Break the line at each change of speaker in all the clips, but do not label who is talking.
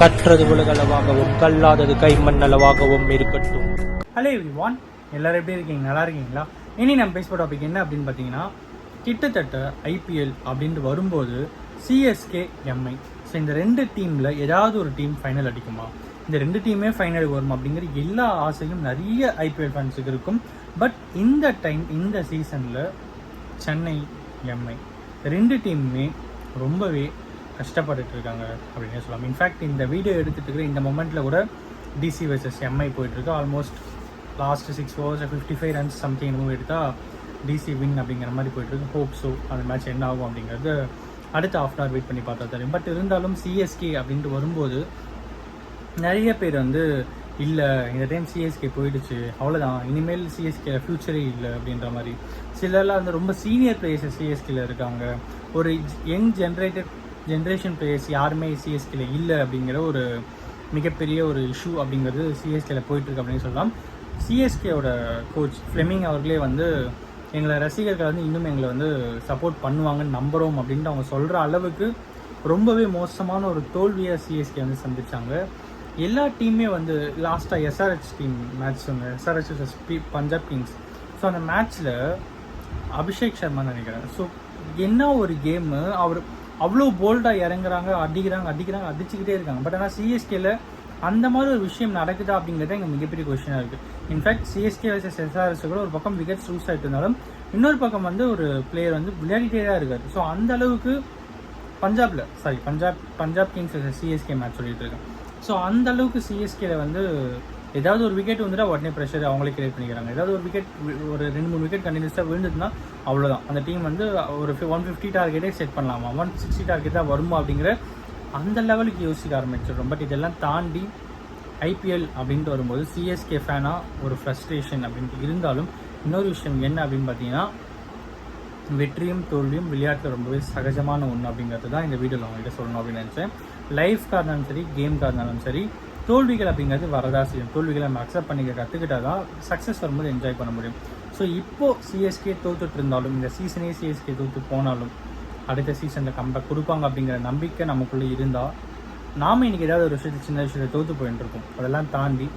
கற்றது உலகளவாகவும் கல்லாதது கைமண்ணளவாகவும் இருக்கட்டும்.
Hello everyone, எல்லாரும் எப்படி இருக்கீங்க? நல்லா இருக்கீங்களா? இனி நம்ம பேச டாபிக் என்ன அப்படின்னு பார்த்தீங்கன்னா, கிட்டத்தட்ட ஐபிஎல் அப்படின்ட்டு வரும்போது சிஎஸ்கே எம்ஐ, ஸோ இந்த ரெண்டு டீமில் ஏதாவது ஒரு டீம் ஃபைனல் அடிக்குமா, இந்த ரெண்டு டீமே ஃபைனலுக்கு வரும் அப்படிங்கிற எல்லா ஆசையும் நிறைய ஐபிஎல் ஃபேன்ஸுக்கு இருக்கும். பட் இந்த டைம் இந்த சீசனில் சென்னை எம்ஐ ரெண்டு டீமுமே ரொம்பவே கஷ்டப்பட்டுட்டு இருக்காங்க அப்படின்னு சொல்லலாம். இன்ஃபேக்ட் இந்த வீடியோ எடுத்துகிட்டு இருக்கிற இந்த மொமெண்ட்டில் கூட டிசி வர்சஸ் எம்ஐ போயிட்டுருக்கு. Almost last 6 overs 55 runs something move எடுத்தால் டிசி வின் அப்படிங்கிற மாதிரி போயிட்டுருக்கு. ஹோப் ஸோ அந்த மேட்ச் என்ன ஆகும் அப்படிங்கிறது அடுத்த ஹாஃப் அன் ஹவர் வெயிட் பண்ணி பார்த்தா தெரியும். பட் இருந்தாலும் சிஎஸ்கே அப்படின்ட்டு வரும்போது நிறைய பேர் இல்லை இந்த டைம் சிஎஸ்கே போயிடுச்சு, அவ்வளோதான், இனிமேல் சிஎஸ்கே ஃப்யூச்சரே இல்லை அப்படின்ற மாதிரி. சிலர்லாம் ரொம்ப சீனியர் பிளேயர்ஸ் சிஎஸ்கேல இருக்காங்க. ஒரு யங் ஜென்ரேஷன் பிளேயர்ஸ் யாருமே சிஎஸ்கேல இல்லை அப்படிங்கிற ஒரு மிகப்பெரிய ஒரு இஷ்யூ அப்படிங்கிறது சிஎஸ்கேல போயிட்டுருக்கு அப்படின்னு சொல்லலாம். சிஎஸ்கேவோட கோச் ஃப்ளெமிங் அவர்களே எங்களை ரசிகர்கள் இன்னும் எங்களை சப்போர்ட் பண்ணுவாங்கன்னு நம்புகிறோம் அப்படின்ட்டு அவங்க சொல்கிற அளவுக்கு ரொம்பவே மோசமான ஒரு தோல்வியை சிஎஸ்கே சந்திச்சாங்க. எல்லா டீமே லாஸ்ட்டாக SRH team match SRH Punjab Kings. So அந்த மேட்ச்சில் அபிஷேக் சர்மா நினைக்கிறேன். ஸோ என்ன ஒரு கேமு, அவர் அவ்வளோ போல்டாக இறங்குறாங்க, அடிச்சுக்கிட்டே இருக்காங்க. பட் ஆனால் சிஎஸ்கேல அந்த மாதிரி ஒரு விஷயம் நடக்குதா அப்படிங்கிறது எங்கள் மிகப்பெரிய கொஸ்டினாக இருக்குது. இன்ஃபேக்ட் சிஎஸ்கே வர்சஸ் எஸ்ஆர்ஹெச் கூட ஒரு பக்கம் விக்கெட்ஸ் லூஸ் ஆகிட்டு இருந்தாலும் இன்னொரு பக்கம் ஒரு பிளேயர் விளையாடிட்டே தான் இருக்காரு. ஸோ அந்த அளவுக்கு Punjab Kings versus CSK match சொல்லிட்டு இருக்கேன். ஸோ அந்த அளவுக்கு சிஎஸ்கேல ஏதாவது ஒரு விக்கெட் வந்துட்டால் உடனே ப்ரெஷர் அவங்களே கிரியேட் பண்ணிக்கிறாங்க. ஏதாவது ஒரு விக்கெட், ஒரு 2-3 விக்கெட் கண்டினியூஸாக விழுந்துதுன்னா அவ்வளோதான், அந்த டீம் ஒரு 150 டார்கெட்டே செட் பண்ணலாமா, 160 டார்கெட் தான் வருமா அப்படிங்கிற அந்த லெவலுக்கு யோசிக்க ஆரம்பிச்சிடும். பட் இதெல்லாம் தாண்டி ஐபிஎல் அப்படின்ட்டு வரும்போது சிஎஸ்கே ஃபேனாக ஒரு ஃப்ரஸ்ட்ரேஷன் அப்படின்ட்டு இருந்தாலும் இன்னொரு விஷயம் என்ன அப்படின்னு பார்த்தீங்கன்னா, வெற்றியும் தோல்வியும் விளையாட்டில் ரொம்பவே சகஜமான ஒன்று அப்படிங்கிறது தான் இந்த வீடியோவில் அவங்கள்ட்ட சொல்லணும் அப்படின்னு நினச்சேன். லைஃப்காக இருந்தாலும் சரி, கேம்காக இருந்தாலும் சரி, தோல்விகள் அப்படிங்கிறது வரதா செய்யும். தோல்விகளை நம்ம அக்செப்ட் பண்ணிக்க கற்றுக்கிட்டா தான் சக்ஸஸ் வரும்போது என்ஜாய் பண்ண முடியும். ஸோ இப்போது சிஎஸ்கே தோற்றுட்டு இருந்தாலும், இந்த சீசனே சிஎஸ்கே தோற்று போனாலும் அடுத்த சீசனில் கம்பேக் கொடுப்பாங்க அப்படிங்கிற நம்பிக்கை நமக்குள்ளே இருந்தால் நாம் இன்றைக்கி ஏதாவது ஒரு சின்ன விஷயத்தை தோற்று போயிட்டு இருக்கோம். அதெல்லாம் தாண்டி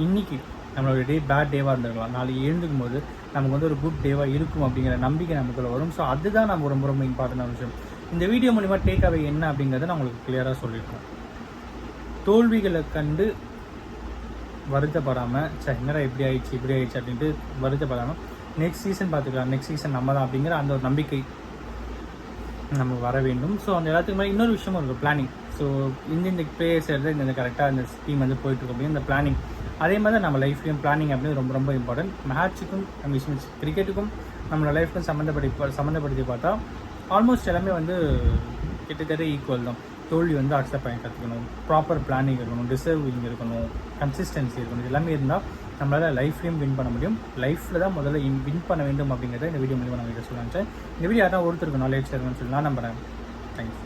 இன்றைக்கி நம்மளோட டே பேட் டேவாக இருந்திருக்கலாம், நாளைக்கு எழுந்துக்கும் போது நமக்கு ஒரு குட் டேவாக இருக்கும் அப்படிங்கிற நம்பிக்கை நமக்குள்ளே வரும். ஸோ அதுதான் நம்ம ரொம்ப ரொம்ப இம்பார்ட்டண்டான விஷயம். இந்த வீடியோ மூலிமா டேக் அவே என்ன அப்படிங்கிறத நான் உங்களுக்கு கிளியராக சொல்லியிருக்கோம். தோல்விகளை கண்டு வருத்தப்படாமல், என்னடா இப்படி ஆயிடுச்சு அப்படின்ட்டு வருத்தப்படாமல் நெக்ஸ்ட் சீசன் பார்த்துக்கலாம், நெக்ஸ்ட் சீசன் நம்ம தான் அப்படிங்கிற அந்த ஒரு நம்பிக்கை நம்ம வர வேண்டும். ஸோ அந்த எல்லாத்துக்கு மேலே இன்னொரு விஷயமும் இருக்குது, பிளானிங். ஸோ இந்த பிளேயர்ஸ் இந்த கரெக்டாக இந்த டீம் போயிட்டுருக்கோம் அப்படின்னு இந்த பிளானிங். அதே மாதிரி தான் நம்ம லைஃப்லையும் பிளானிங் அப்படின்னு ரொம்ப ரொம்ப இம்பார்ட்டன்ட். மேட்சுக்கும் கிரிக்கெட்டுக்கும் நம்மளோட லைஃப்க்கும் சம்மந்தப்படுத்தி பார்த்தா ஆல்மோஸ்ட் எல்லாமே கிட்டத்தட்ட ஈக்குவல் தான். தோல்வி அக்செப்ட் பண்ணி கற்றுக்கணும், ப்ராப்பர் பிளானிங் இருக்கணும், டிசர்விங் இருக்கணும், கன்சிஸ்டன்சி இருக்கணும். இது எல்லாமே இருந்தால் நம்மளால் லைஃப்லையும் வின் பண்ண முடியும். லைஃப்பில் தான் முதல்ல வின் பண்ண வேண்டும் அப்படிங்கிறத இந்த வீடியோ மூலிமா நான் சொல்ல நினச்சேன். இந்த வீடியோ யாராவது ஒருத்தருக்கு நாலேஜ் இருக்கணும்னு சொல்லி நான் நம்புகிறேன். தேங்க்ஸ்.